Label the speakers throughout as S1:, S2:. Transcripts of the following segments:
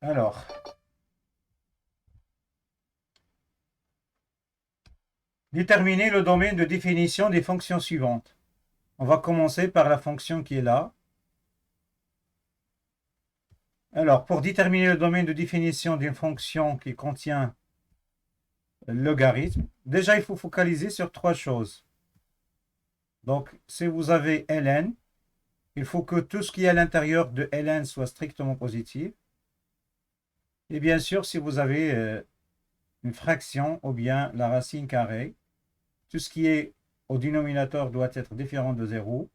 S1: Alors, déterminer le domaine de définition des fonctions suivantes. On va commencer par la fonction qui est là. Alors, pour déterminer le domaine de définition d'une fonction qui contient le logarithme, déjà il faut focaliser sur trois choses. Donc, si vous avez ln, il faut que tout ce qui est à l'intérieur de ln soit strictement positif. Et bien sûr, si vous avez une fraction ou bien la racine carrée, tout ce qui est au dénominateur doit être différent de 0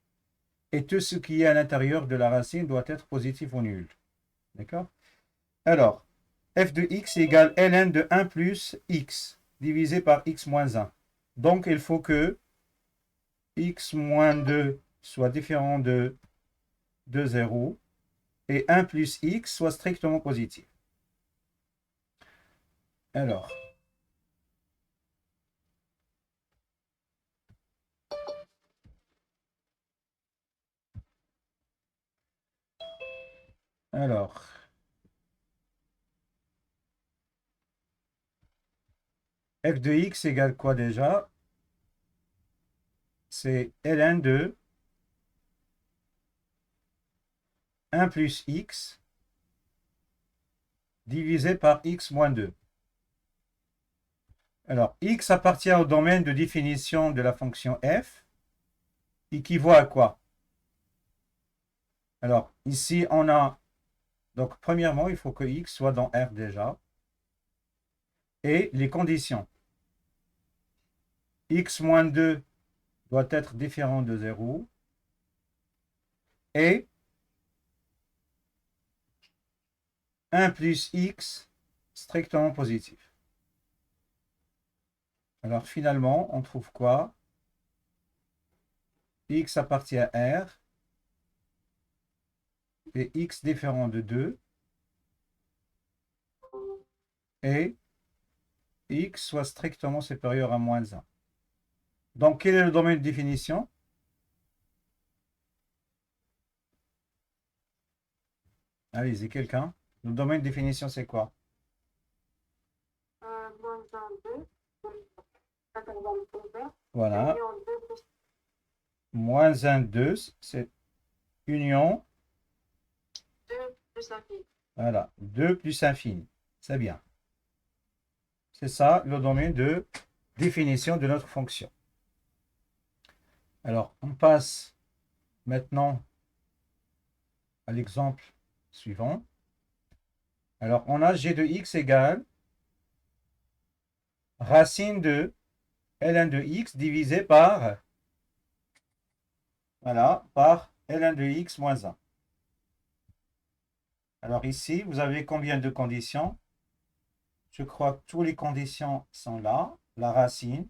S1: et tout ce qui est à l'intérieur de la racine doit être positif ou nul. D'accord? Alors, f de x égale ln de 1 plus x divisé par x moins 1. Donc, il faut que x moins 2 soit différent de 0 et 1 plus x soit strictement positif. Alors, alors, f de x égale quoi déjà? C'est ln de 1 plus x divisé par x moins 2. Alors, x appartient au domaine de définition de la fonction f, équivaut à quoi? Alors, ici, on a, donc premièrement, il faut que x soit dans R déjà, et les conditions. X moins 2 doit être différent de 0, et 1 plus x strictement positif. Alors, finalement, on trouve quoi? X appartient à R, et x différent de 2, et x soit strictement supérieur à moins 1. Donc, quel est le domaine de définition? Allez-y, quelqu'un. Le domaine de définition, c'est quoi?
S2: Moins 22, intervalle ouvert,
S1: Voilà.
S2: union 2 plus
S1: Moins 1, 2, c'est union.
S2: 2 plus l'infini.
S1: Voilà. 2 plus infini. C'est bien. C'est ça le domaine de définition de notre fonction. Alors, on passe maintenant à l'exemple suivant. Alors, on a g de x égale racine de ln de x divisé par, voilà, par ln de x moins 1. Alors ici, vous avez combien de conditions? Je crois que toutes les conditions sont là. La racine,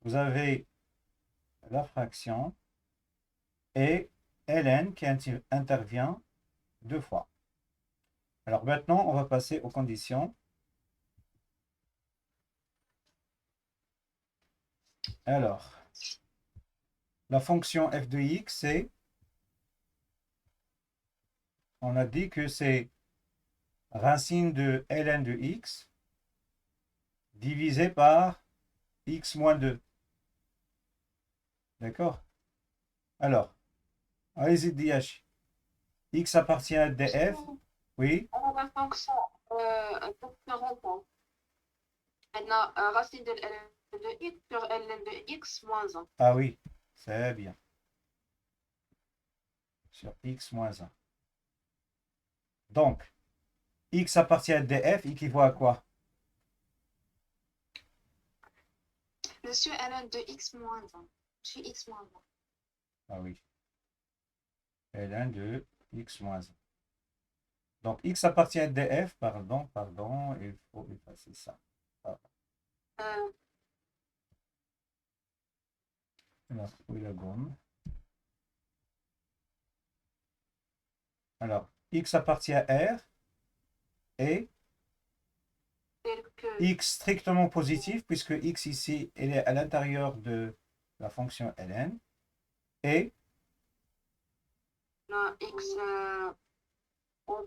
S1: vous avez la fraction et ln qui intervient deux fois. Alors maintenant, on va passer aux conditions. Alors, la fonction f de x, c'est, on a dit que c'est racine de ln de x divisé par x moins 2. D'accord? Alors, allez-y, DH. X appartient à df. Oui.
S2: On a la fonction différente. Elle a racine de ln de x sur ln de x moins 1.
S1: Ah oui, c'est bien. Sur x moins 1. Donc, x appartient à df équivaut à quoi?
S2: Je suis ln de x moins 1. Je suis x moins 1.
S1: Ah oui, ln de x moins 1. Donc, x appartient à df, pardon, il faut effacer ça. Ah,
S2: Euh,
S1: on a trouvé la gomme. Alors, x appartient à R et
S2: tel que
S1: x strictement positif, puisque x ici, elle est à l'intérieur de la fonction ln, et
S2: la x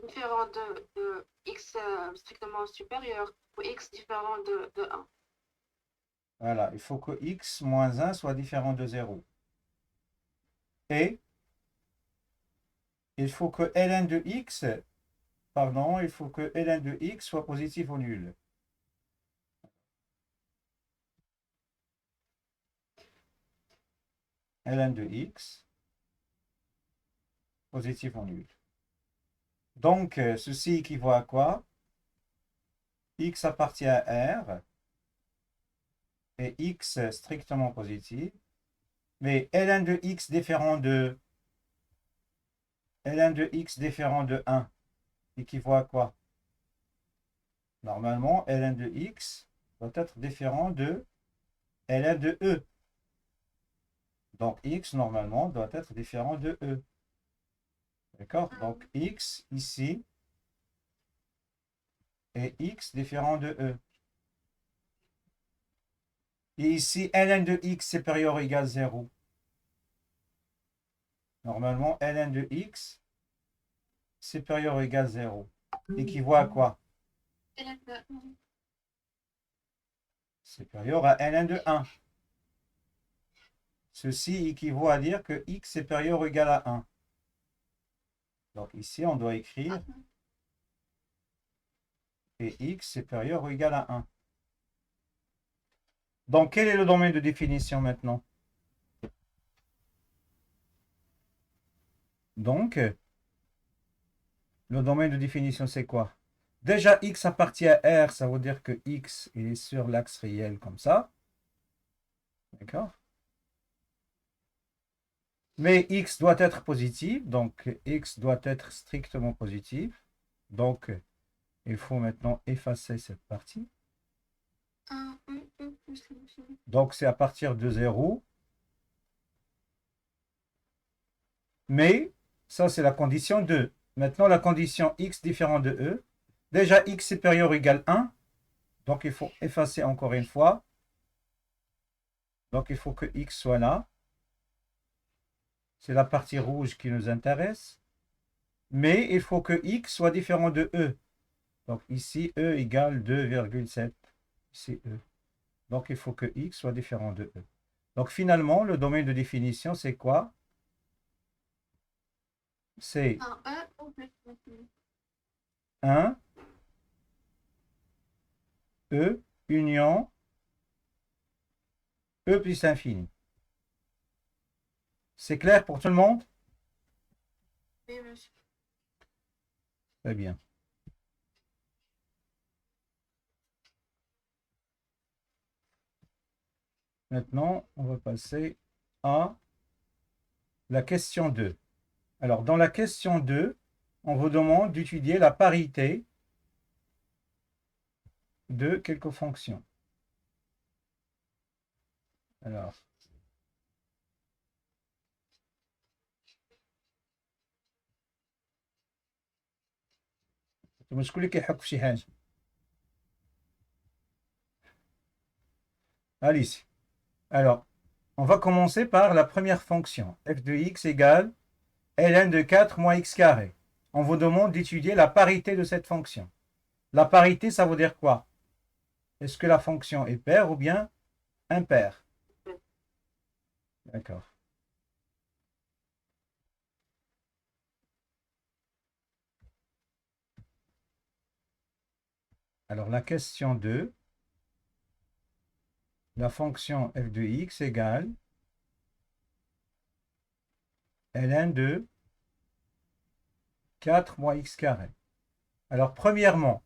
S2: différent de x strictement supérieur ou x différent de 1.
S1: Voilà, il faut que x moins 1 soit différent de 0. Et il faut que ln de x, pardon, il faut que ln de x soit positif ou nul. Ln de x, positif ou nul. Donc, ceci équivaut à quoi? X appartient à R et x strictement positif. Mais ln de x différent de ln de x différent de 1 équivaut à quoi? Normalement, ln de x doit être différent de ln de e. Donc, x, normalement, doit être différent de e. D'accord? Donc, x, ici, est x différent de e. Et ici, ln de x supérieur ou égal à 0. Normalement, ln de x supérieur ou égal à 0 équivaut à quoi? Supérieur à ln de 1. Ceci équivaut à dire que x supérieur ou égal à 1. Donc ici, on doit écrire et x supérieur ou égal à 1. Donc, quel est le domaine de définition maintenant? Donc, le domaine de définition, c'est quoi? Déjà, x appartient à R, ça veut dire que x est sur l'axe réel comme ça. D'accord? Mais x doit être positif, donc x doit être strictement positif. Donc, il faut maintenant effacer cette partie. Donc, c'est à partir de 0. Mais, ça, c'est la condition 2. Maintenant, la condition x différent de e. Déjà, x supérieur ou égal à 1. Donc, il faut effacer encore une fois. Donc, il faut que x soit là. C'est la partie rouge qui nous intéresse. Mais il faut que x soit différent de e. Donc, ici, e égale 2,7. C'est e. Donc, il faut que x soit différent de e. Donc, finalement, le domaine de définition, c'est quoi? C'est 1, e, union, e plus infini. C'est clair pour tout le monde? Très bien. Maintenant, on va passer à la question 2. Alors, dans la question 2, on vous demande d'étudier la parité de quelques fonctions. Alors, شكون اللي كيحك في شي حاجة؟ Alice. Alors, on va commencer par la première fonction. F de x égale ln de 4 moins x carré. On vous demande d'étudier la parité de cette fonction. La parité, ça veut dire quoi? Est-ce que la fonction est paire ou bien impaire? D'accord. Alors, la question 2, la fonction f de x égale ln de 4 moins x carré. Alors, premièrement,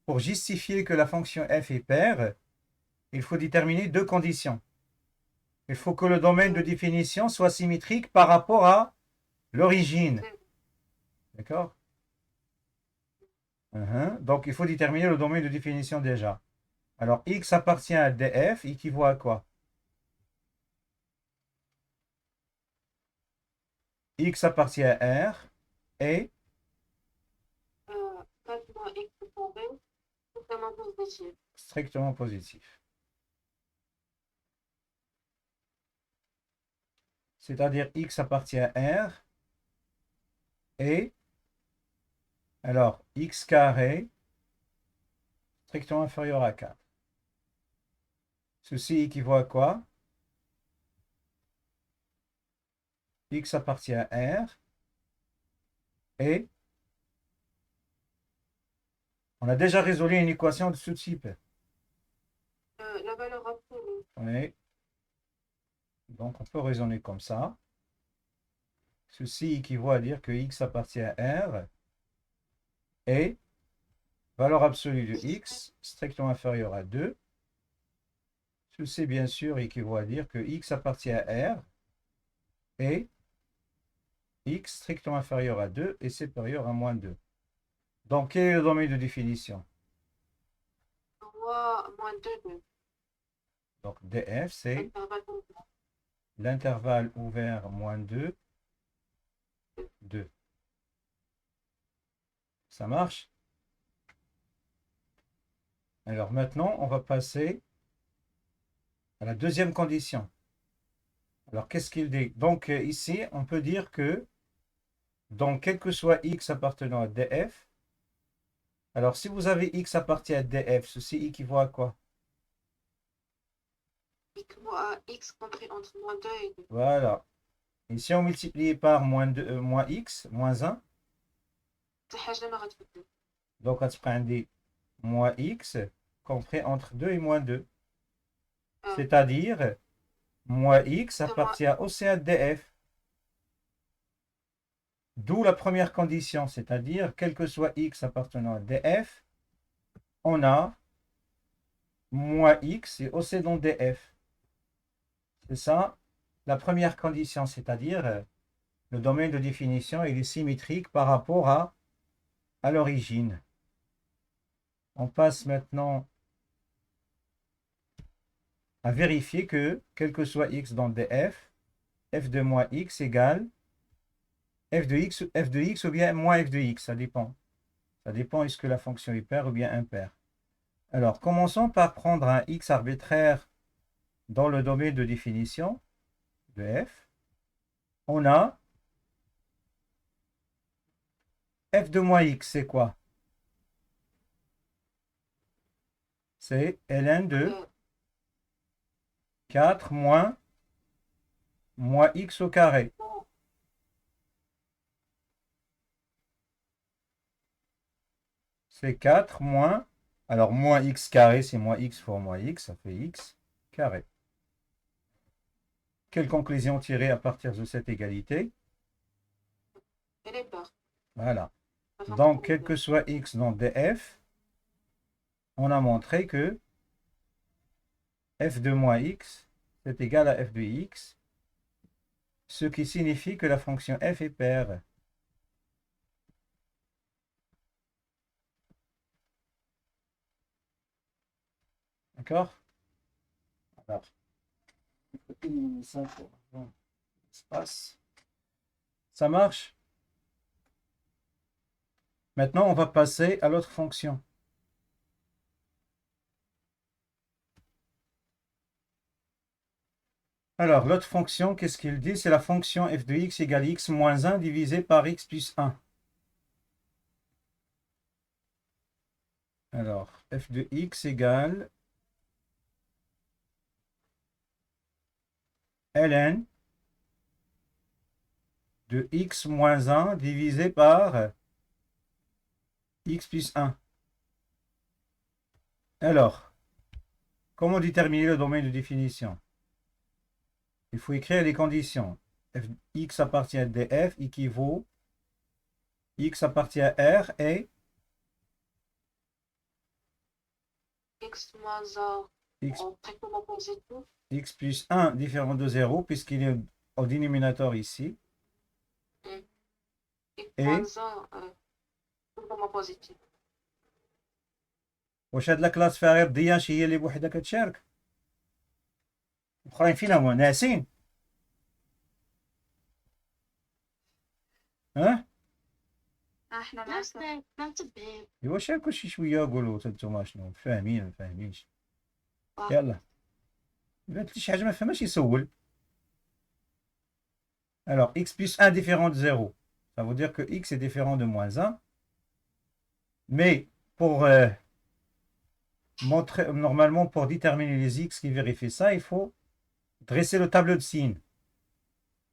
S1: pour justifier que la fonction f est paire, il faut déterminer deux conditions. Il faut que le domaine de définition soit symétrique par rapport à l'origine. D'accord? Donc, il faut déterminer le domaine de définition déjà. Alors, x appartient à df, équivaut à quoi? X appartient à R et strictement positif. C'est-à-dire x appartient à R et Alors, x carré strictement inférieur à 4. Ceci équivaut à quoi? X appartient à R et on a déjà résolu une équation de ce type.
S2: La valeur absolue.
S1: Oui. Donc, on peut raisonner comme ça. Ceci équivaut à dire que X appartient à R et valeur absolue de X strictement inférieure à 2. Ceci, bien sûr, équivaut à dire que X appartient à R et X strictement inférieur à 2 et supérieur à moins 2. Donc, quel est le domaine de définition?
S2: 3 moins 2.
S1: Donc, DF, c'est
S2: Intervalle ouvert.
S1: l'intervalle ouvert moins 2, 2. Ça marche? Alors maintenant, on va passer à la deuxième condition. Alors, qu'est-ce qu'il dit? Donc, ici, on peut dire que, donc, quel que soit x appartenant à df, alors si vous avez x appartient à df, ceci équivaut à quoi?
S2: Équivaut à x compris entre moins 2 et 2.
S1: Voilà. Et si on multiplie par moins, 2, moins x, moins 1,
S2: C'est حاجة ما غتبدل.
S1: donc on se prend des moins x compris entre 2 et moins 2. C'est-à-dire, moins x appartient aussi à df. D'où la première condition, c'est-à-dire, quel que soit x appartenant à df, on a moins x et aussi dans df. C'est ça la première condition, c'est-à-dire le domaine de définition il est symétrique par rapport à l'origine. On passe maintenant à vérifier que, quel que soit x dans df, f de moins x égale f de x ou bien moins f de x, ça dépend. Ça dépend est-ce que la fonction est paire ou bien impaire. Alors, commençons par prendre un x arbitraire dans le domaine de définition de f. On a f de moins x, c'est quoi? C'est ln de 4 moins x au carré. C'est 4 moins, alors moins x carré, c'est moins x fois moins x, ça fait x carré. Quelle conclusion tirer à partir de cette égalité?
S2: Elle est paire.
S1: Voilà. Donc, quel que soit x dans df, on a montré que f de moins x est égal à f de x, ce qui signifie que la fonction f est paire. D'accord? Alors, ça marche? Maintenant, on va passer à l'autre fonction. Alors, l'autre fonction, qu'est-ce qu'il dit? C'est la fonction f de x égale x moins 1 divisé par x plus 1. Alors, f de x égale ln de x moins 1 divisé par x plus 1. Alors, comment déterminer le domaine de définition? Il faut écrire les conditions. X appartient à df équivaut x appartient à R et
S2: X moins 1
S1: x,
S2: en traitement positif.
S1: x plus 1 différent de 0 puisqu'il est au dénominateur ici.
S2: X
S1: Et
S2: moins 1 traitement positif.
S1: واش هاد الكلاس فيها غير ضياش هي اللي بوحدها كتشارك؟ الاخرين فين هما ناعسين؟ ها؟
S2: احنا ناس ما متبعين.
S1: ايوا شاركوا شي شويه قولوا نتوما شنو فاهمين ما فاهمينش. يلا الا قلت شي حاجه ما فهمهاش يسول. Alors, x plus 1 différent de 0, ça veut dire que x est différent de moins 1. Mais pour montrer, normalement, pour déterminer les x qui vérifient ça, il faut dresser le tableau de signes.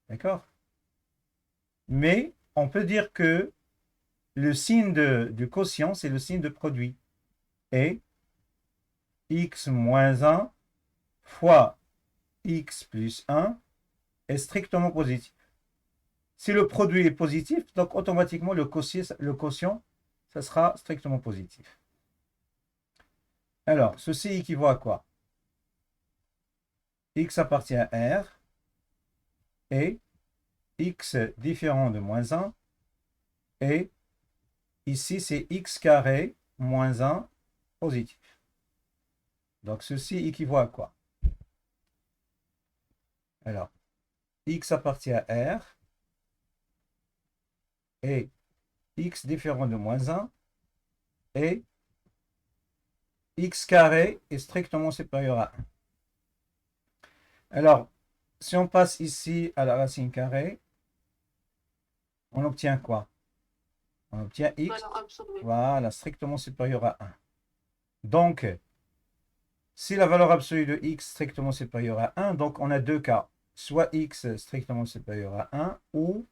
S1: D'accord? Mais on peut dire que le signe du quotient, c'est le signe de produit. Et x moins 1 fois x plus 1 est strictement positif. Si le produit est positif, donc automatiquement le quotient, ça sera strictement positif. Alors, ceci équivaut à quoi? X appartient à R et x différent de moins 1 et ici c'est x carré moins 1 positif. Donc ceci équivaut à quoi? Alors, x appartient à R et x différent de moins 1 et x carré est strictement supérieur à 1. Alors, si on passe ici à la racine carrée, on obtient quoi? On obtient x,
S2: Valeur absolue.
S1: voilà, strictement supérieur à 1. Donc, si la valeur absolue de x strictement supérieure à 1, donc on a deux cas. Soit x strictement supérieur à 1 ou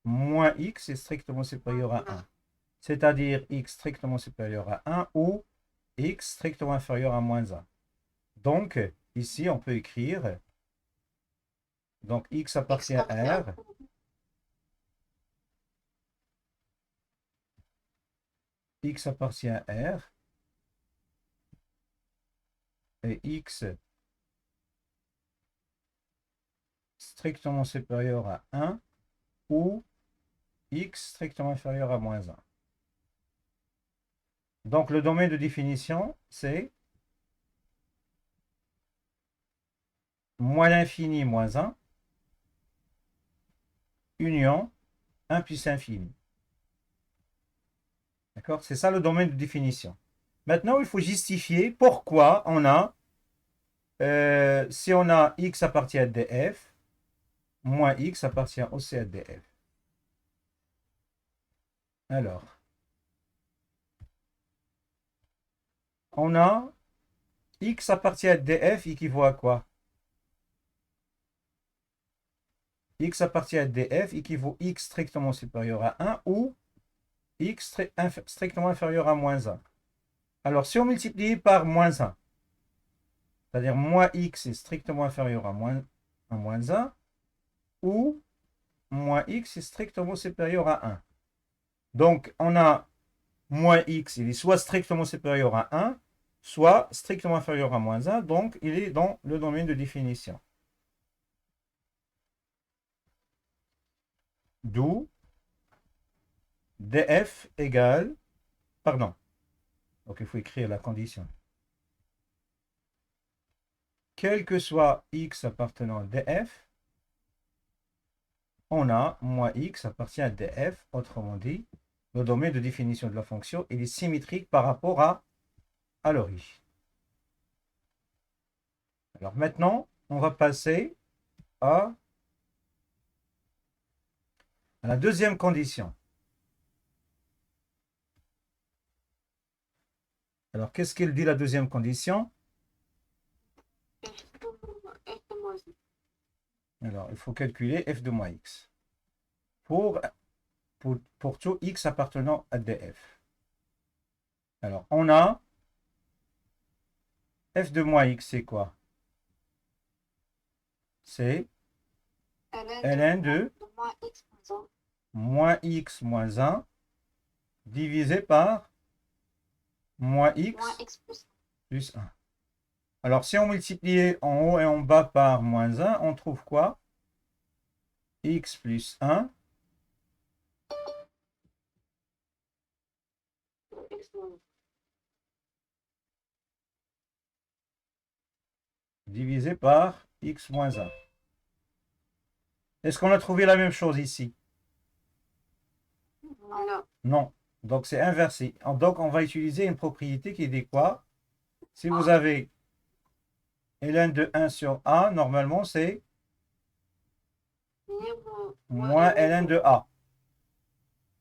S1: moins x est strictement supérieur à 1. C'est-à-dire x strictement supérieur à 1 ou x strictement inférieur à moins 1. Donc, ici, on peut écrire, donc x appartient à R, x appartient à R, et x strictement supérieur à 1 ou x strictement inférieur à moins 1. Donc, le domaine de définition, c'est moins l'infini moins 1, union 1 plus infini. D'accord? C'est ça le domaine de définition. Maintenant, il faut justifier pourquoi on a, si on a x appartient à df, moins x appartient aussi à df. Alors, on a x appartient à df équivaut à quoi? X appartient à df équivaut x strictement supérieur à 1 ou x strictement inférieur à moins 1. Alors, si on multiplie par moins 1, c'est-à-dire moins x est strictement inférieur à moins 1, ou moins x est strictement supérieur à 1. Donc, on a moins x, il est soit strictement supérieur à 1, soit strictement inférieur à moins 1, donc il est dans le domaine de définition. D'où df égale, pardon, donc il faut écrire la condition. Quel que soit x appartenant à df, on a moins x appartient à df, autrement dit, le domaine de définition de la fonction, il est symétrique par rapport à l'origine. Alors maintenant, on va passer à la deuxième condition. Alors, qu'est-ce qu'il dit la deuxième condition?
S2: F de moins 1.
S1: Alors, il faut calculer f de moins x pour tout x appartenant à df. Alors, on a f de moins x, c'est quoi? C'est ln de moins x moins 1 divisé par moins x plus 1. Alors, si on multiplie en haut et en bas par moins 1, on trouve quoi? X plus 1 divisé par x moins 1. Est-ce qu'on a trouvé la même chose ici?
S2: Voilà.
S1: Non. Donc, c'est inversé. Donc, on va utiliser une propriété qui dit quoi? Si vous avez ln de 1 sur a, normalement, c'est moins ln de a.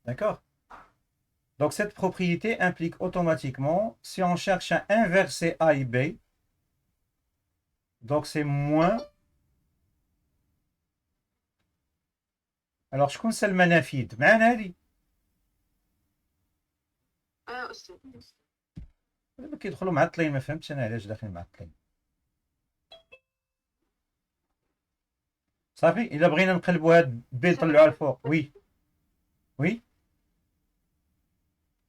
S1: D'accord? Donc, cette propriété implique automatiquement, si on cherche à inverser A et B, donc c'est moins. Alors, شكون سا المنافيد؟ معنا هذه.
S2: أستاذ.
S1: كيدخلوا معطلين، ما فهمتش انا علاش داخلين معطلين. صافي، الا بغينا نقلبوا هاد بي نطلعوها الفوق. وي وي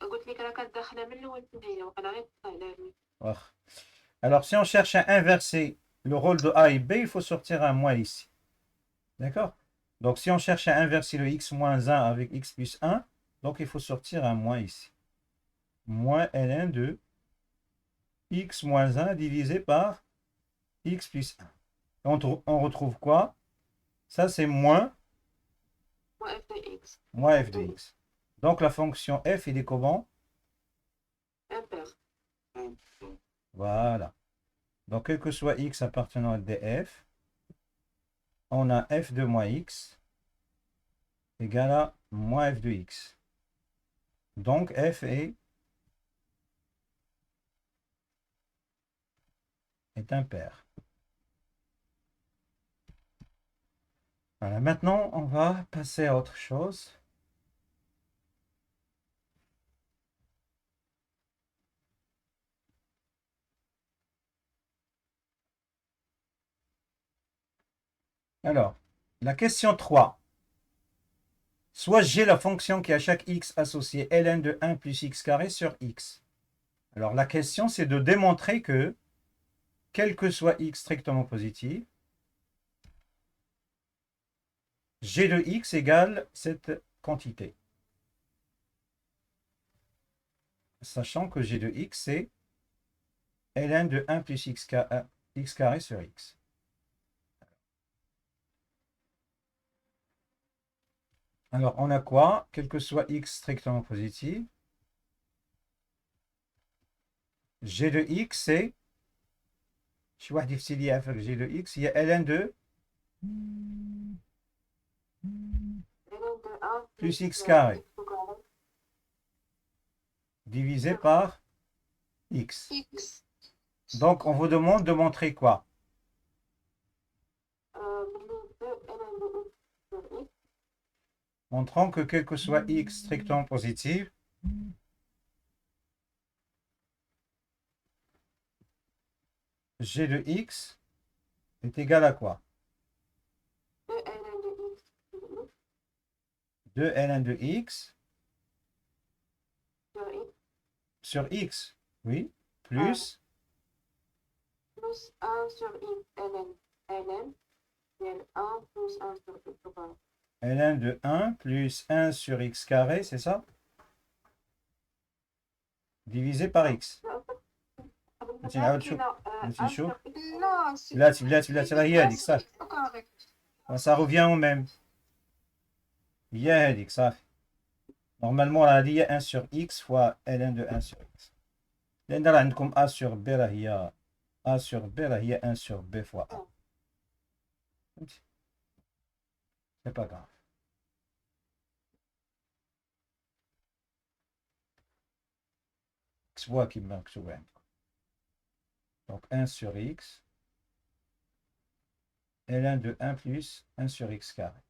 S2: قلت لك راه كانت داخله من الاول هي وقال غير على
S1: واخ. Alors, si on cherche à inverser le rôle de A et B, il faut sortir un moins ici. D'accord? Donc, si on cherche à inverser le x moins 1 avec x plus 1, donc il faut sortir un moins ici. Moins ln de x moins 1 divisé par x plus 1. On retrouve quoi? Ça, c'est moins
S2: f de x.
S1: moins f de x. Donc, la fonction f, il est comment?
S2: Impair.
S1: Voilà. Donc, quel que soit x appartenant à df, on a f de moins x égale à moins f de x. Donc, f est impair. Voilà, maintenant, on va passer à autre chose. Alors, la question 3. Soit j'ai la fonction qui a chaque x associé ln de 1 plus x carré sur x. Alors, la question, c'est de démontrer que, quel que soit x strictement positif, g de x égale cette quantité. Sachant que g de x, c'est ln de 1 plus x carré sur x. Alors, on a quoi? Quel que soit x strictement positif, g de x, c'est... شي واحد يفسي لي يعرف g de x, هي ln de plus x carré divisé par x.
S2: x.
S1: Donc, on vous demande de montrer quoi? Montrant que quel que soit x strictement positif, g de x est égal à quoi? 2 ln de x sur x, oui, plus
S2: Plus 1 sur x ln. ln. égale 1 plus 1 sur x.
S1: ln de 1 plus 1 sur x carré, c'est ça? Divisé par x. نشوف بلاتي راه هي هذيك صافي. Ça revient au même. هي هذيك صافي. Normalement راه هذه هي 1 sur x fois ln de 1 sur x. لأن راه عندكم a sur b راه هي a sur b راه هي 1 sur b fois a. فهمتي؟ C'est pas grave. كتبوها كيما مكتوبة عندكم. Donc 1 sur x ln de 1 plus 1 sur x carré.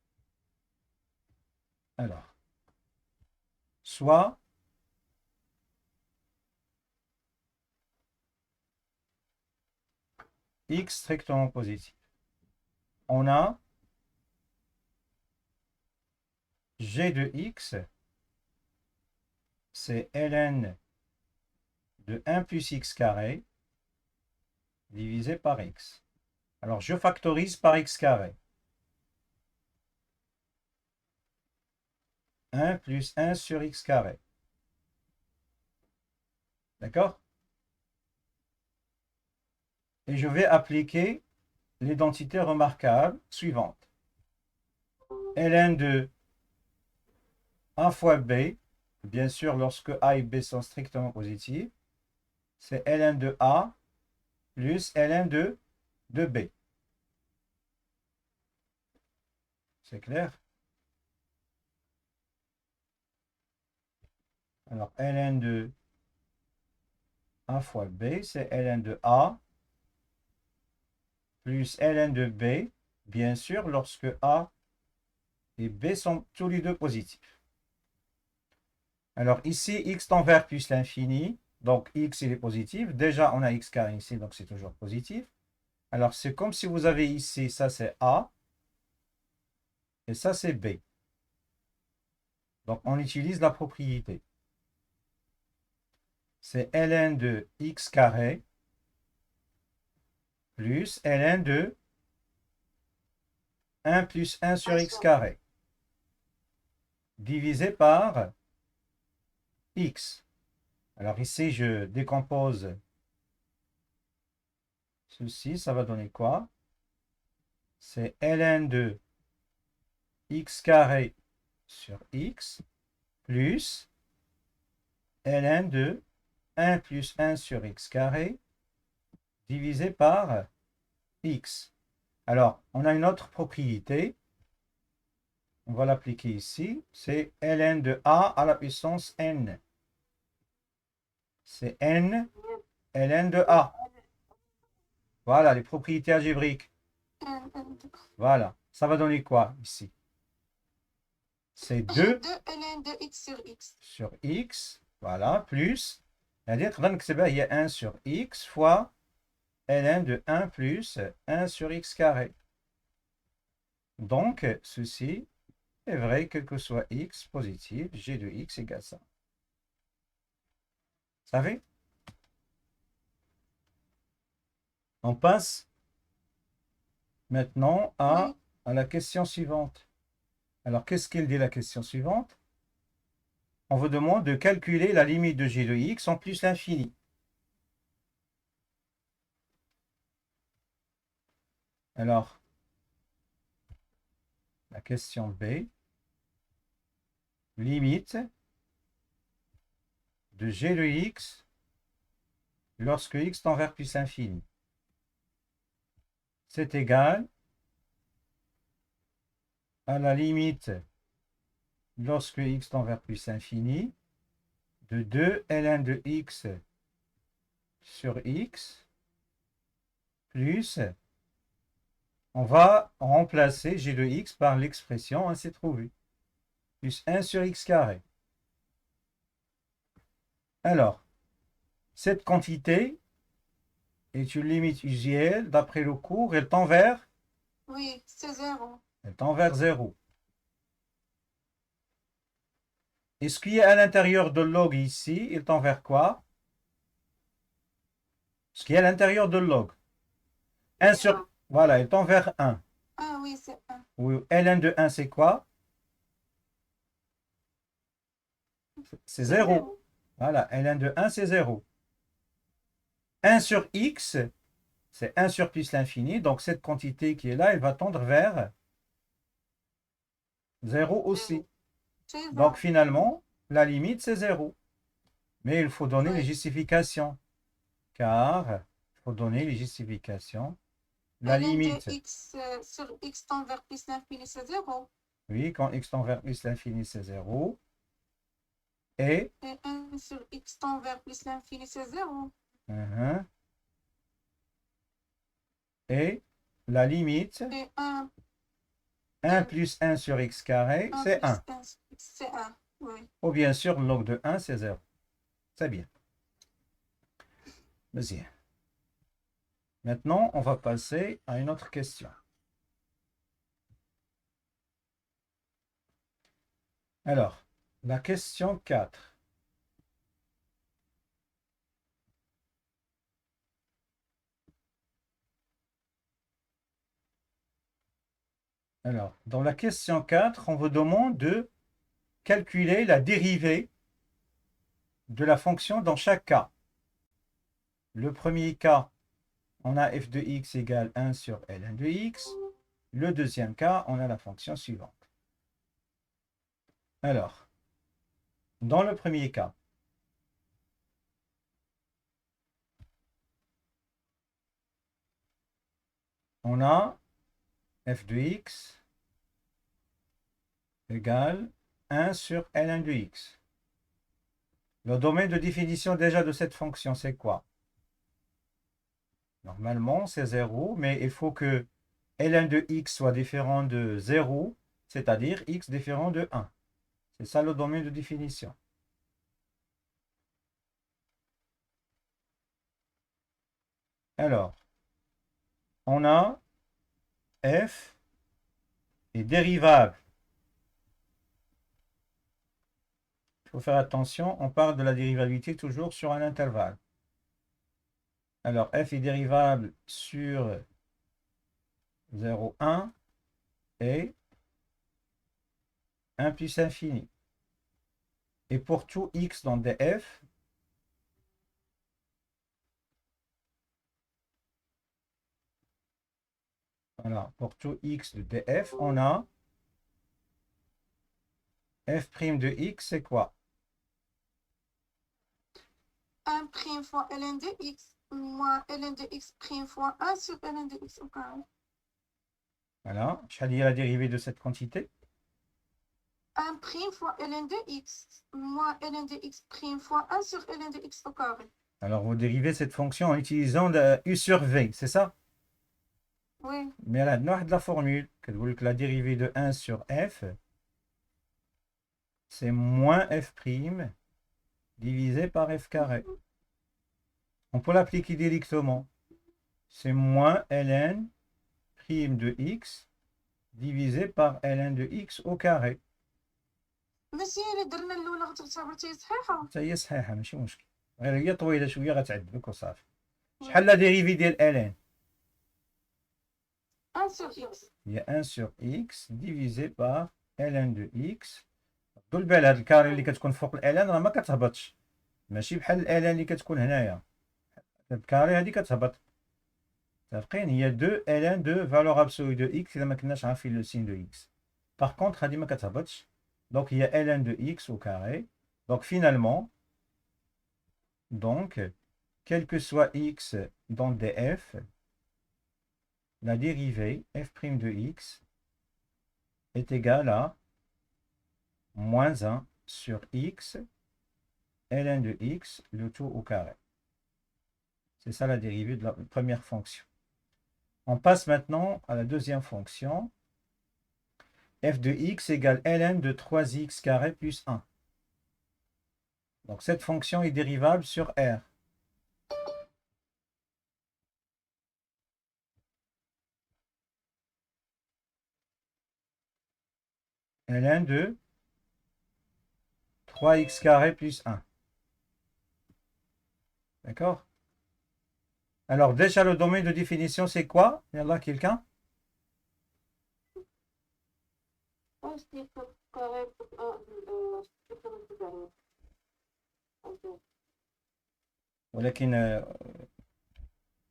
S1: Alors, soit x strictement positif. On a g de x, c'est ln de 1 plus x carré divisé par x. Alors, je factorise par x carré. 1 plus 1 sur x carré. D'accord? Et je vais appliquer l'identité remarquable suivante. ln de a fois b, bien sûr, lorsque a et b sont strictement positifs, c'est ln de a plus ln de b. C'est clair? Alors, ln de A fois B, c'est ln de A plus ln de B, bien sûr, lorsque A et B sont tous les deux positifs. Alors ici, x tend vers plus l'infini, donc x il est positif. Déjà, on a x carré ici, donc c'est toujours positif. Alors c'est comme si vous avez ici, ça c'est A, et ça c'est B. Donc on utilise la propriété. C'est ln de x carré plus ln de 1 plus 1 sur x carré divisé par x. Alors ici, je décompose ceci, ça va donner quoi? C'est ln de x carré sur x plus ln de 1 plus 1 sur x carré divisé par x. Alors, on a une autre propriété. On va l'appliquer ici. C'est ln de a à la puissance n. C'est n ln de a. Voilà, les propriétés algébriques. Voilà. Ça va donner quoi ici? C'est 2
S2: ln de x sur x.
S1: sur x. Voilà, plus. C'est-à-dire qu'il y a 1 sur x fois ln de 1 plus 1 sur x carré. Donc, ceci est vrai, quel que soit x positif, g de x égale ça. Vous savez? On passe maintenant à la question suivante. Alors, qu'est-ce qu'il dit la question suivante? On vous demande de calculer la limite de g de x en plus l'infini. Alors, la question B, limite de g de x lorsque x tend vers plus l'infini. C'est égal à la limite lorsque x tend vers plus l'infini de 2 ln de x sur x plus, on va remplacer g de x par l'expression ainsi trouvée, plus 1 sur x carré. Alors, cette quantité est une limite usuelle d'après le cours, elle tend vers?
S2: Oui, c'est 0.
S1: Elle tend vers 0. Et ce qui est à l'intérieur de log ici, il tend vers quoi? Ce qui est à l'intérieur de log. 1 sur... Voilà, il tend vers 1.
S2: Ah oui, c'est 1.
S1: Oui, ln de 1, c'est quoi? C'est 0. Voilà, ln de 1, c'est 0. 1 sur x, c'est 1 sur plus l'infini. Donc, cette quantité qui est là, elle va tendre vers 0 aussi. Donc, finalement, la limite, c'est 0. Mais il faut donner les justifications. Car, il faut donner les justifications. La limite.
S2: De x sur x tend vers plus l'infini, c'est 0.
S1: Oui, quand x tend vers plus l'infini, c'est 0. Et
S2: 1 sur x tend vers plus l'infini, c'est 0.
S1: Et la limite,
S2: Et 1
S1: 1 plus 1 sur x carré, c'est 1.
S2: C'est 1, oui.
S1: Ou bien sûr, le log de 1, c'est 0. C'est bien. Vas-y. Maintenant, on va passer à une autre question. Alors, la question 4. Alors, dans la question 4, on vous demande de calculer la dérivée de la fonction dans chaque cas. Le premier cas, on a f de x égale 1 sur ln de x. Le deuxième cas, on a la fonction suivante. Alors, dans le premier cas, on a f de x égale 1 sur ln de x. Le domaine de définition déjà de cette fonction, c'est quoi? Normalement, c'est 0, mais il faut que ln de x soit différent de 0, c'est-à-dire x différent de 1. C'est ça le domaine de définition. Alors, on a f est dérivable. Il faut faire attention, on parle de la dérivabilité toujours sur un intervalle. Alors, f est dérivable sur 0, 1 et 1 plus infini. Et pour tout x dans df, voilà, pour tout x de df, on a f' de x, c'est quoi?
S2: 1 prime fois ln de x moins ln de x prime fois 1 sur ln de x au carré.
S1: Voilà, je vais la dérivée de cette quantité.
S2: 1 prime fois ln de x moins ln de x prime fois 1 sur ln de x au carré.
S1: Alors, vous dérivez cette fonction en utilisant u sur v, c'est ça?
S2: Oui.
S1: Mais là, nous avons la formule, que la dérivée de 1 sur f, c'est moins f' divisé par f carré. On peut l'appliquer directement. C'est moins ln prime de x divisé par ln de x au carré.
S2: ماشي اللي درنا الاولى غتعتبر صحيحه.
S1: حتى هي صحيحه ماشي مشكل، غير هي طويله شويه غتعد لك وصافي. شحال لا ديريفي ديال ln؟
S2: 1 sur x.
S1: هي 1 sur x divisé par ln de x. ردوا البال، هاد الكاري اللي كتكون فوق ln راه ما كتهبطش، ماشي بحال ln اللي كتكون هنايا. هاد الكاري هادي كتهبط. متفقين؟ هي 2 ln de valeur absolue de x الا ما كناش عارفين لو سين دو x. Par contre هادي ما كتهبطش، donc il y a ln de x au carré. Donc finalement, donc quel que soit x dans df, la dérivée f' de x est égale à moins 1 sur x ln de x, le tout au carré. C'est ça la dérivée de la première fonction. On passe maintenant à la deuxième fonction. F de x égale ln de 3x carré plus 1. Donc cette fonction est dérivable sur R. Ln de 3x carré plus 1. D'accord? Alors déjà le domaine de définition c'est quoi? Il y en a quelqu'un?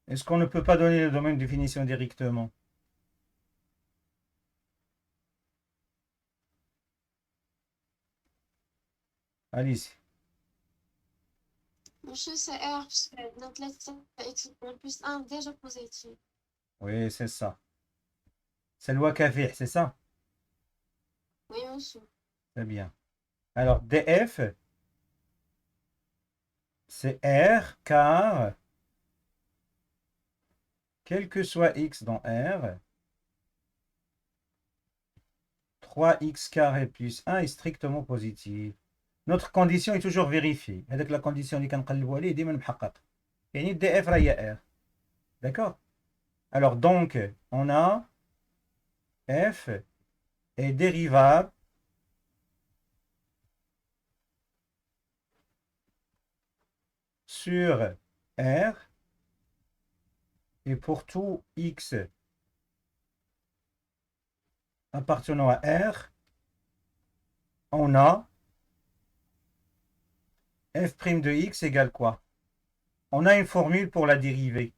S1: Est-ce qu'on ne peut pas donner le domaine de définition directement? Allez-y.
S2: ماشي سي ار باسكو عندنا 3 اكس بلس 1 ديجا بوزيتيف.
S1: Oui, c'est ça. C'est loi Cavir, c'est ça?
S2: وي ماشي.
S1: Très bien. Alors, df, c'est R car, quel que soit x dans R, 3x carré plus 1 est strictement positif. Notre condition est toujours vérifiée. Avec la condition اللي كنقلبوا عليه ديما محقق. يعني df راه هي R. D'accord? Alors donc, on a f est dérivable sur R et pour tout x appartenant à R, on a f' de x égale quoi? On a une formule pour la dérivée.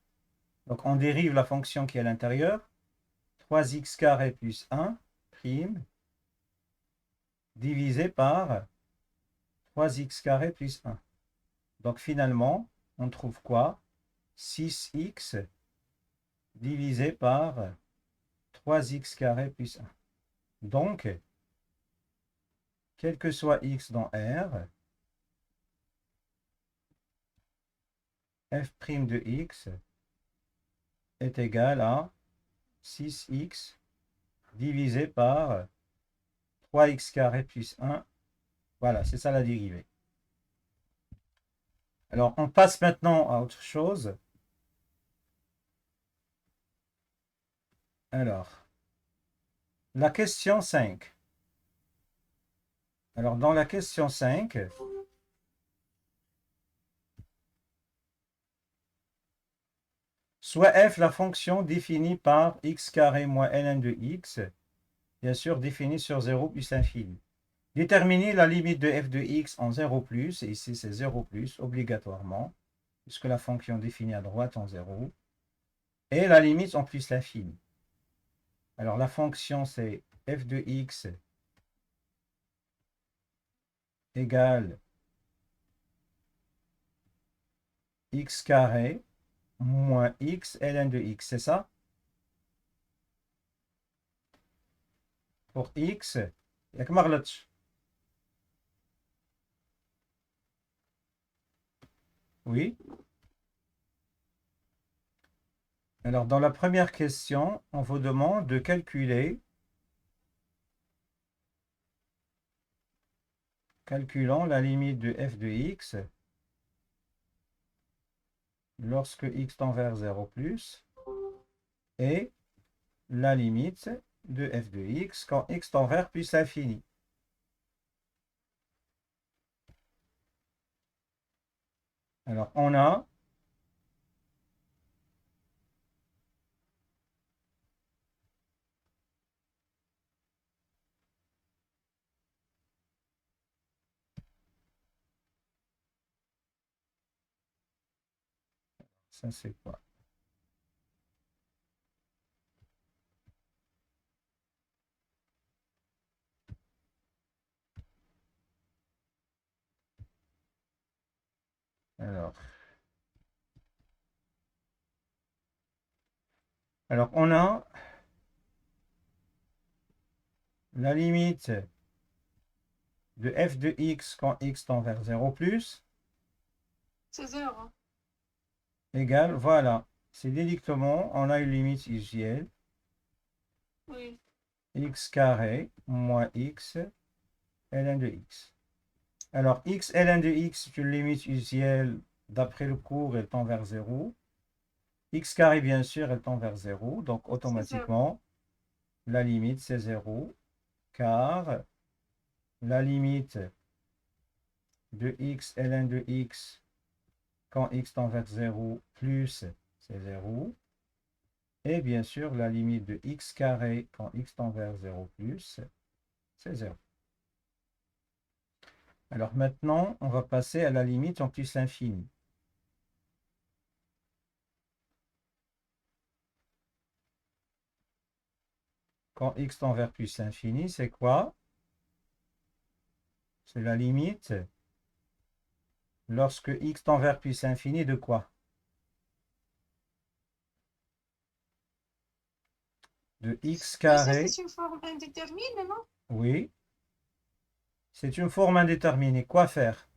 S1: Donc on dérive la fonction qui est à l'intérieur. 3x carré plus 1 prime divisé par 3x carré plus 1. Donc finalement, on trouve quoi? 6x divisé par 3x carré plus 1. Donc, quel que soit x dans R, f' de x est égal à 6x divisé par 3x carré plus 1. Voilà, c'est ça la dérivée. Alors, on passe maintenant à autre chose. Alors, la question 5. Alors, dans la question 5, soit f la fonction définie par x carré moins ln de x, bien sûr définie sur 0 plus infini. Déterminer la limite de f de x en 0 plus, et ici c'est 0 plus obligatoirement, puisque la fonction définie à droite en 0, et la limite en plus l'infini. Alors la fonction c'est f de x égale x carré moins x ln de x, c'est ça? Pour x, ياك ما غلطش. Oui. Alors dans la première question, on vous demande de calculer, calculons la limite de f de x lorsque x tend vers 0 plus, et la limite de f de x quand x tend vers plus l'infini. Alors, on a ça c'est quoi? Alors, on a la limite de f de x quand x tend vers 0 plus
S2: C'est 0.
S1: égale, voilà, c'est directement, on a une limite usuelle,
S2: Oui.
S1: x carré moins x ln de x. Alors, x ln de x, c'est une limite usuelle d'après le cours, elle tend vers 0. X carré, bien sûr, elle tend vers 0. Donc, automatiquement, la limite, c'est 0. Car la limite de x ln de x quand x tend vers 0 plus, c'est 0. Et bien sûr, la limite de x carré quand x tend vers 0 plus, c'est 0. Alors maintenant, on va passer à la limite en plus l'infini. Quand x tend vers plus l'infini, c'est quoi? C'est la limite lorsque x tend vers plus l'infini de quoi? De x
S2: Mais ça,
S1: carré.
S2: c'est une forme indéterminée, non?
S1: Oui. C'est une forme indéterminée. Quoi faire?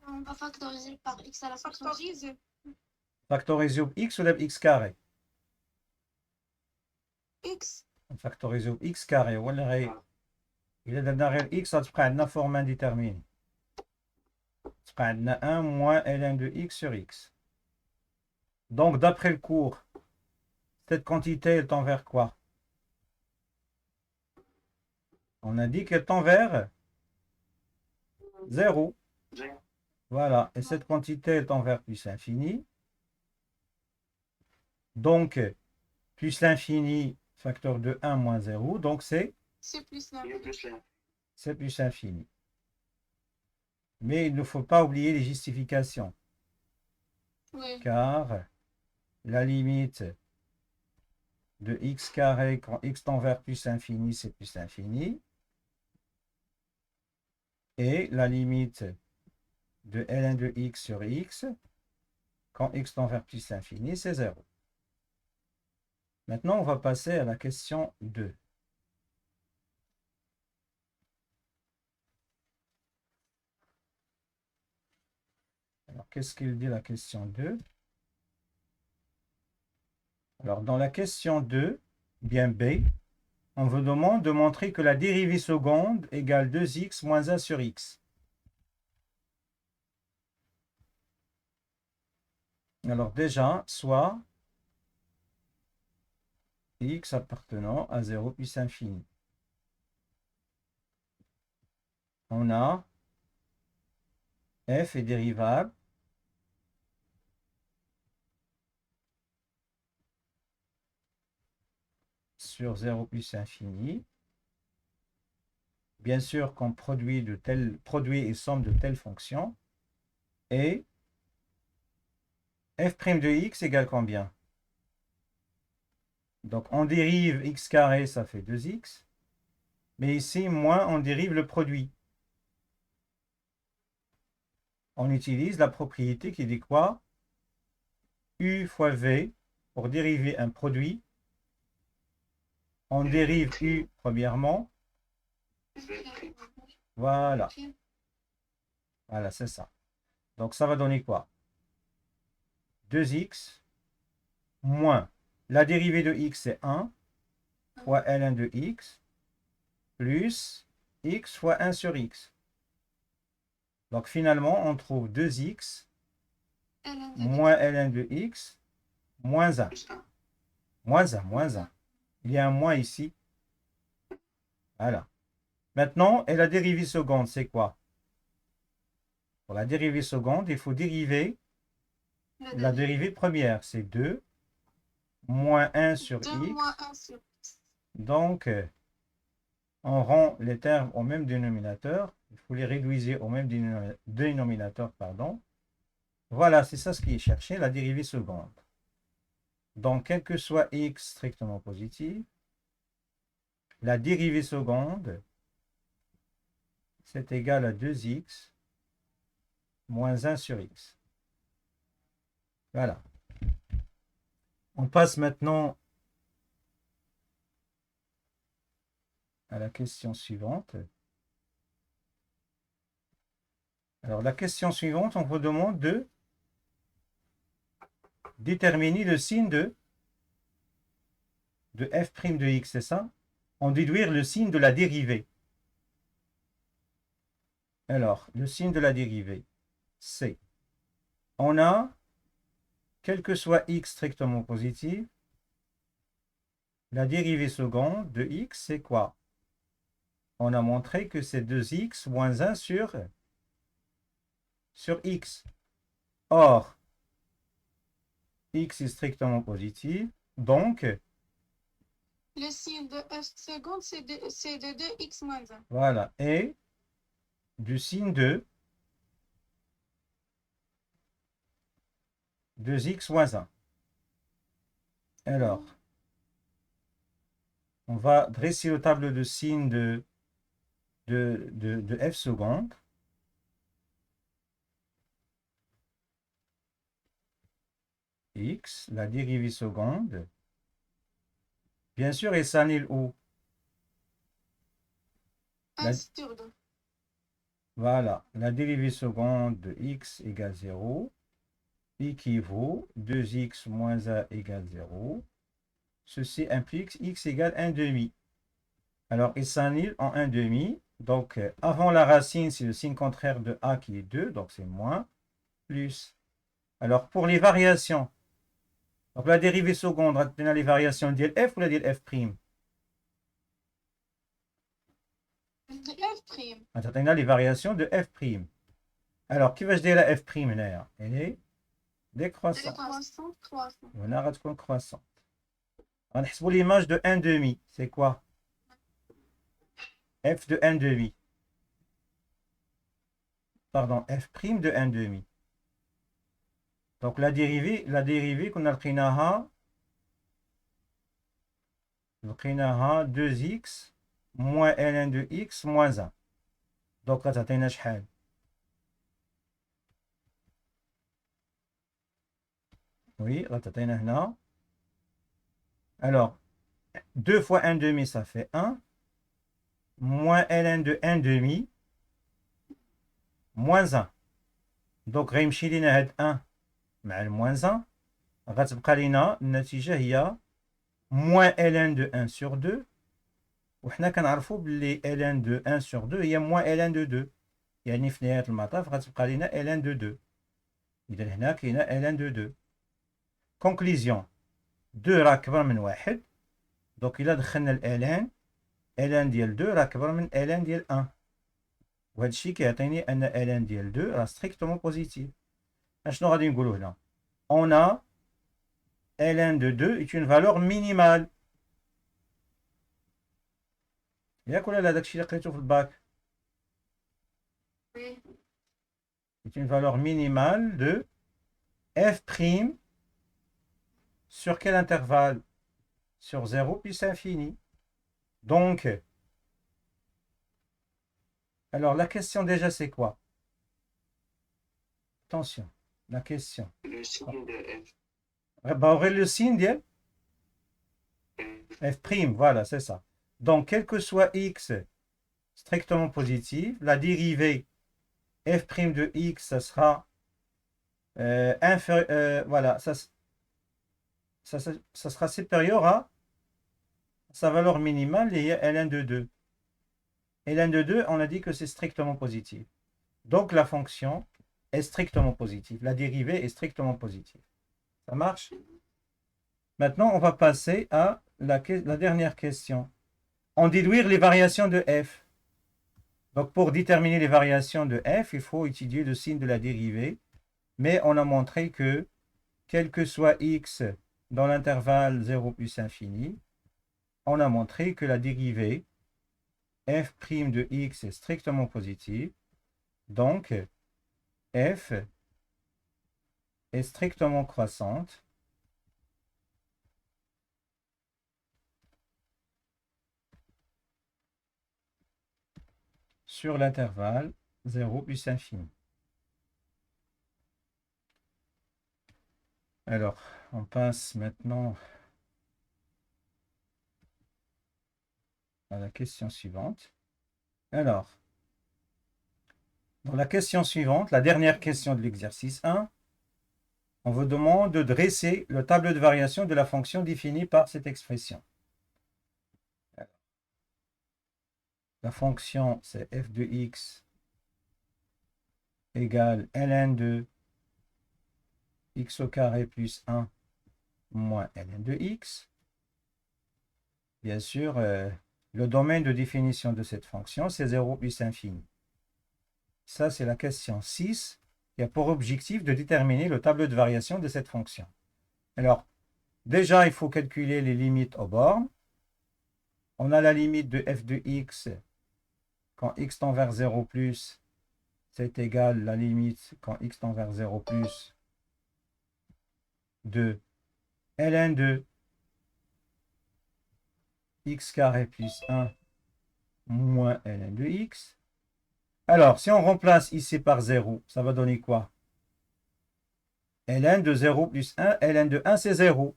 S2: On va factoriser par x à la factoriser.
S1: Factoriser x ou x carré?
S2: X.
S1: factoriser x carré ولا غير إلا درنا غير x غتبقى عندنا forme indéterminée. تبقى عندنا 1 moins ln de x sur x. Donc d'après le cours, cette quantité elle tend vers quoi? On a dit qu'elle tend vers 0. Voilà. Et cette quantité elle tend vers plus l'infini. Donc plus l'infini, facteur de 1 moins 0. Donc c'est
S2: plus l'infini.
S1: C'est plus infini. Mais il ne faut pas oublier les justifications.
S2: Oui.
S1: Car la limite de x carré quand x tend vers plus infini, c'est plus infini. Et la limite de ln de x sur x, quand x tend vers plus infini, c'est 0. Maintenant, on va passer à la question 2. Alors, qu'est-ce qu'il dit la question 2? Alors, dans la question 2, bien B, on vous demande de montrer que la dérivée seconde égale 2x moins 1 sur x. Alors déjà, soit x appartenant à 0 plus infini. On a f est dérivable sur 0 plus infini. Bien sûr qu'on produit et somme de telles fonctions. Et f' de x égale combien? Donc on dérive x carré, ça fait 2x. Mais ici, moins on dérive le produit. On utilise la propriété qui dit quoi? U fois V, pour dériver un produit. On dérive U premièrement. Voilà. Voilà, c'est ça. Donc ça va donner quoi? 2x moins la dérivée de x, c'est 1 fois ln de x plus x fois 1 sur x. Donc finalement, on trouve 2x moins ln de x moins 1. Moins 1, moins 1. Il y a un moins ici. Voilà. Maintenant, et la dérivée seconde, c'est quoi? Pour la dérivée seconde, il faut dériver la dérivée première. C'est 2 moins 1 sur x. Donc, on rend les termes au même dénominateur. Il faut les réduire au même dénominateur, pardon. Voilà, c'est ça ce qui est cherché, la dérivée seconde. Donc, quel que soit x strictement positif, la dérivée seconde, c'est égal à 2x moins 1 sur x. Voilà. On passe maintenant à la question suivante. Alors, la question suivante, on vous demande de déterminer le signe de f' de x, c'est ça? En déduire le signe de la dérivée. Alors, le signe de la dérivée, c'est, on a, quel que soit x strictement positif, la dérivée seconde de x, c'est quoi? On a montré que c'est 2x moins 1 sur x. Or, x est strictement positif, donc...
S2: Le signe de f seconde, c'est de 2x moins 1.
S1: Voilà, et du signe de 2x moins 1. Alors, on va dresser le tableau de signes de f seconde. X, la dérivée seconde. Bien sûr, elle s'annule où?
S2: 1 sur 2.
S1: Voilà, la dérivée seconde de x égale 0 équivaut 2x moins 1 égale 0. Ceci implique x égale 1 demi. Alors, il s'annule en 1 demi. Donc, avant la racine, c'est le signe contraire de a qui est 2, donc c'est moins, plus. Alors, pour les variations, donc la dérivée seconde, on a les variations de f ou de f'?
S2: f'.
S1: On a les variations de f'. Alors, qui va se dire la f'? Elle est décroissante. On a une croissante. On a l'image de 1 demi. C'est quoi? F de 1 demi. Pardon, f' de 1 demi. Donc la dérivée qu'on a لقيناها 2x moins ln de x moins 1. Donc غتعطينا شحال؟ Oui, غتعطينا هنا. Alors, 2 fois 1 demi, ça fait 1. Moins ln de 1 demi moins 1. Donc غيمشي لينا هاد 1 مع الموان 1 غتبقى لينا النتيجة هي moins ln de 1 sur 2 وحنا كنعرفوا باللي ln de 1 sur 2 هي moins ln de 2 يعني في نهاية المطاف غتبقى لينا ln de 2 إذا هنا كاينة ln de 2 conclusion 2 راه كبر من 1 دونك إلا دخلنا ln ديال 2 راه كبر من ln ديال 1 وهذا الشيء كيعطيني أن ln ديال 2 راه strictement positif. أشنو غادي نقولوا هنا on a ln de 2 est une valeur minimale. ياك ولا لا داكشي اللي قريتو في الباك
S2: Oui.
S1: est une valeur minimale de f' sur quel intervalle? Sur 0 plus infini. Donc, alors la question déjà c'est quoi? Attention, la question.
S3: Le signe de F.
S1: Bah, aurait le signe de f', voilà, c'est ça. Donc, quel que soit x strictement positif, la dérivée f' de x, ça sera voilà, ça sera supérieur à sa valeur minimale et ln de 2. ln de 2, on a dit que c'est strictement positif. Donc, la fonction est strictement positive. La dérivée est strictement positive. Ça marche? Maintenant, on va passer à la dernière question. En déduire les variations de f. Donc, pour déterminer les variations de f, il faut étudier le signe de la dérivée. Mais on a montré que, quel que soit x dans l'intervalle 0 plus infini, on a montré que la dérivée f' de x est strictement positive. Donc, f est strictement croissante sur l'intervalle 0 plus infini. Alors, on passe maintenant à la question suivante. Alors, dans la question suivante, la dernière question de l'exercice 1, on vous demande de dresser le tableau de variation de la fonction définie par cette expression. La fonction, c'est f de x égale ln de x au carré plus 1 moins ln de x. Bien sûr, le domaine de définition de cette fonction, c'est 0 plus infini. Ça, c'est la question 6 qui a pour objectif de déterminer le tableau de variation de cette fonction. Alors, déjà, il faut calculer les limites aux bornes. On a la limite de f de x quand x tend vers 0 plus, c'est égal à la limite quand x tend vers 0 plus de ln de x carré plus 1 moins ln de x. Alors, si on remplace ici par 0, ça va donner quoi? ln de 0 plus 1, ln de 1 c'est 0.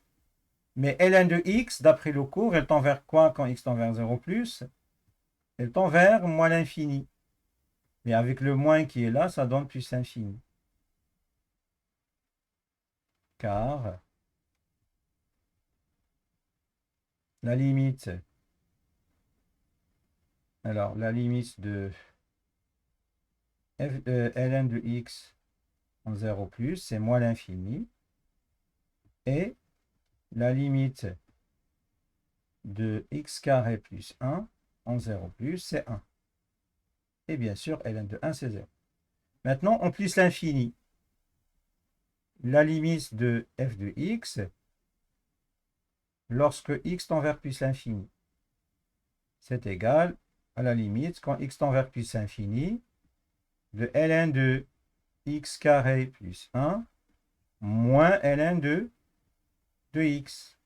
S1: Mais ln de x, d'après le cours, elle tend vers quoi quand x tend vers 0 plus? Elle tend vers moins l'infini. Mais avec le moins qui est là, ça donne plus infini. Car la limite, alors la limite de ln de x en 0 plus, c'est moins l'infini. Et la limite de x carré plus 1 en 0 plus, c'est 1. Et bien sûr, ln de 1, c'est 0. Maintenant, on plus l'infini. La limite de f de x, lorsque x tend vers plus l'infini, c'est égal à la limite, quand x tend vers plus l'infini, de ln de x carré plus 1 moins ln de x.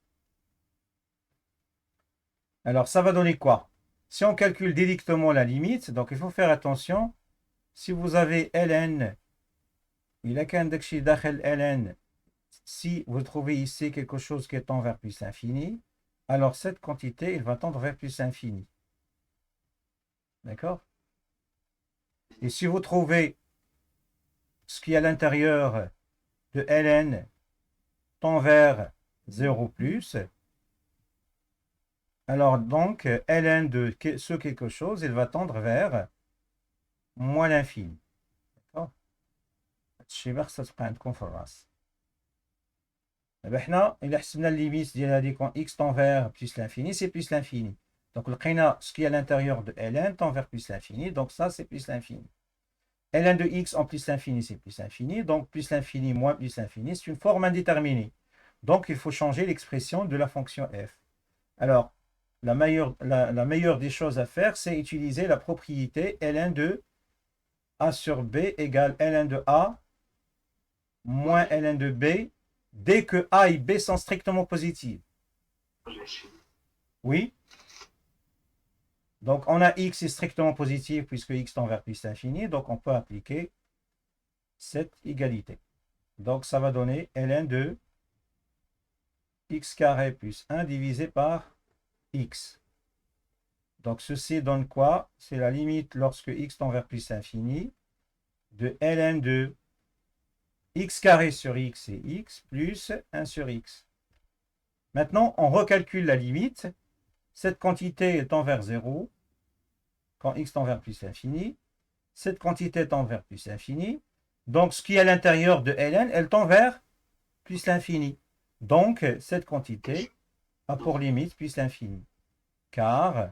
S1: Alors, ça va donner quoi? Si on calcule directement la limite, donc il faut faire attention. Si vous avez ln, il a qu'un ln, si vous trouvez ici quelque chose qui tend vers plus infini, alors cette quantité, elle va tendre vers plus infini. D'accord? Et si vous trouvez ce qui est à l'intérieur de ln tend vers 0 plus, alors donc ln de ce quelque chose, il va tendre vers moins l'infini. D'accord? هادشي باش تبقى عندكم في الراس. دابا حنا إلا حسبنا الليميت ديال هذيك x tend vers plus l'infini, c'est plus l'infini. Donc لقينا ce qui est à l'intérieur de ln tend vers plus l'infini, donc ça c'est plus l'infini. ln de x en plus l'infini, c'est plus l'infini, donc plus l'infini moins plus l'infini, c'est une forme indéterminée. Donc il faut changer l'expression de la fonction f. Alors, la meilleure des choses à faire, c'est utiliser la propriété ln de a sur b égale ln de a moins ln de b dès que a et b sont strictement positifs. Oui. Donc, on a x est strictement positif puisque x tend vers plus l'infini. Donc, on peut appliquer cette égalité. Donc, ça va donner ln de x carré plus 1 divisé par x. Donc, ceci donne quoi? C'est la limite lorsque x tend vers plus l'infini de ln de x carré sur x et x plus 1 sur x. Maintenant, on recalcule la limite. Cette quantité tend vers 0 quand x tend vers plus l'infini. Cette quantité tend vers plus l'infini. Donc, ce qui est à l'intérieur de ln, elle tend vers plus l'infini. Donc, cette quantité a pour limite plus l'infini. Car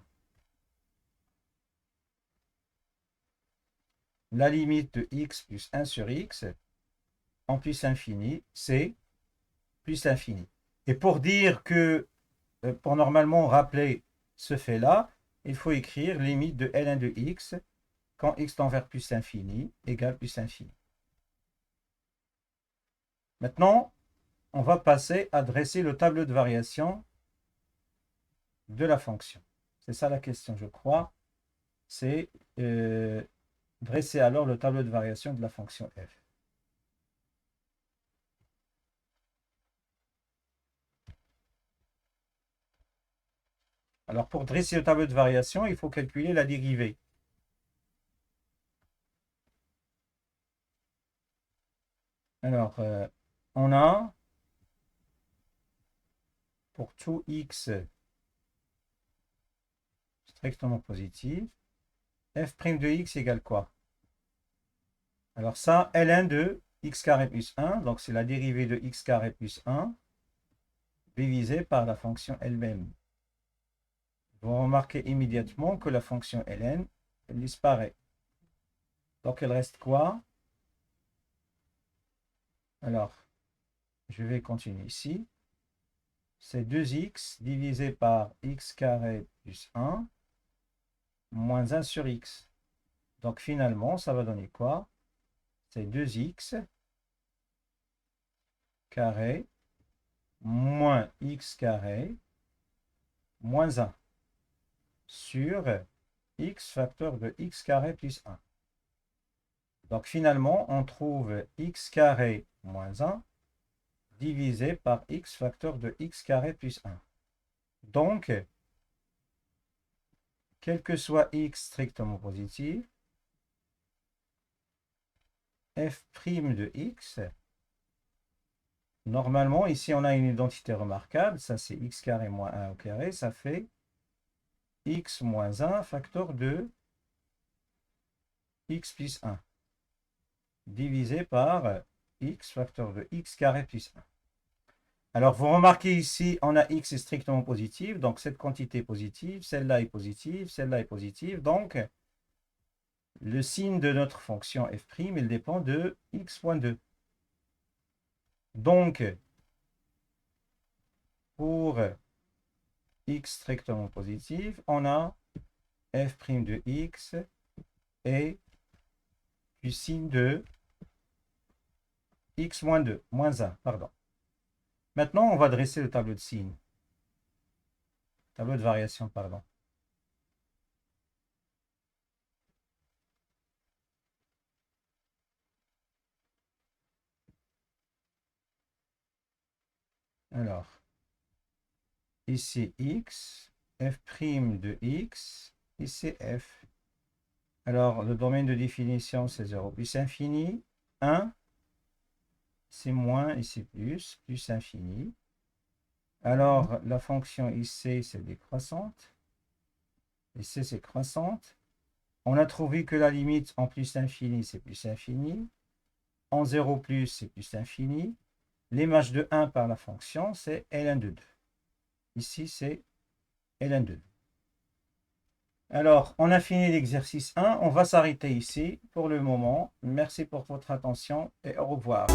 S1: la limite de x plus 1 sur x en plus infini, c'est plus l'infini. Et pour dire que, pour normalement rappeler ce fait-là, il faut écrire limite de ln de x quand x tend vers plus l'infini égale plus l'infini. Maintenant, on va passer à dresser le tableau de variation de la fonction. C'est ça la question, je crois. C'est dresser alors le tableau de variation de la fonction f. Alors, pour dresser le tableau de variation, il faut calculer la dérivée. Alors, on a pour tout x strictement positif, f' de x égale quoi? Alors ça, ln de x carré plus 1, donc c'est la dérivée de x carré plus 1, divisé par la fonction elle-même. Vous remarquez immédiatement que la fonction ln, elle disparaît. Donc il reste quoi? Alors, je vais continuer ici. C'est 2x divisé par x carré plus 1 moins 1 sur x. Donc finalement, ça va donner quoi? C'est 2x carré moins x carré moins 1 sur x facteur de x carré plus 1. Donc finalement, on trouve x carré moins 1 divisé par x facteur de x carré plus 1. Donc, quel que soit x strictement positif, f' de x, normalement, ici on a une identité remarquable, ça c'est x carré moins 1 au carré, ça fait x moins 1 facteur de x plus 1, divisé par x facteur de x carré plus 1. Alors, vous remarquez ici, on a x est strictement positif, donc cette quantité est positive, celle-là est positive, celle-là est positive. Donc, le signe de notre fonction f', il dépend de x.2. Donc, pour x strictement positif, on a f' de x et du signe de x-2, moins 1, pardon. Maintenant, on va dresser le tableau de signes. Tableau de variation, pardon. Alors, ici x, f' de x, ici f. Alors, le domaine de définition, c'est 0 plus infini. 1, c'est moins et c'est plus infini. Alors, la fonction ici, c'est décroissante. Ici, c'est croissante. On a trouvé que la limite en plus infini, c'est plus infini. En 0 plus, c'est plus infini. L'image de 1 par la fonction, c'est ln de 2. Ici, c'est ln de 2. Alors, on a fini l'exercice 1. On va s'arrêter ici pour le moment. Merci pour votre attention et au revoir.